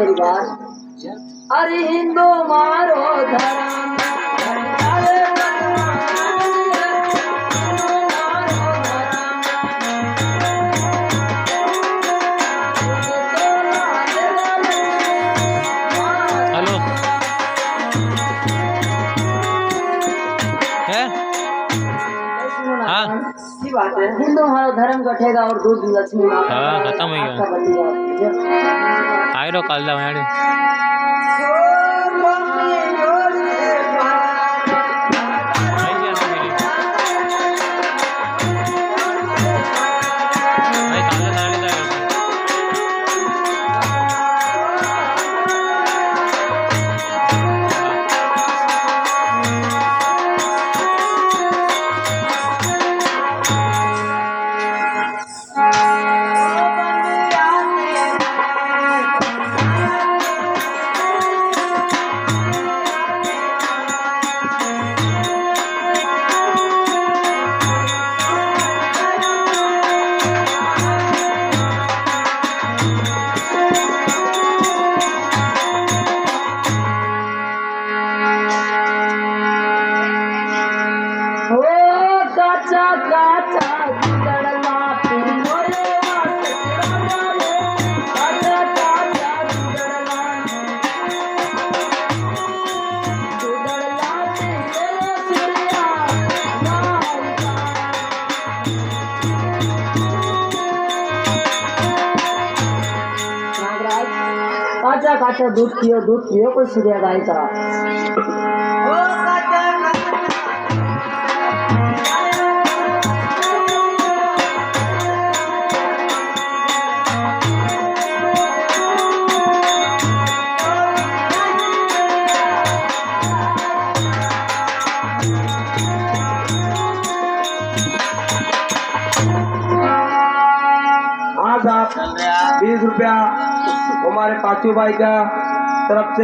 मेरी बात। अरे हिंदू मारो धर्म बात है। हिंदू हमारा धर्म कटेगा और दूध लक्ष्मी माता खत्म हो गया आयरो काल दा यार काचा काचा दूध पियो कोई सूर्य गाय का आज आप 20 रुपया हमारे पाचू भाई का तरफ से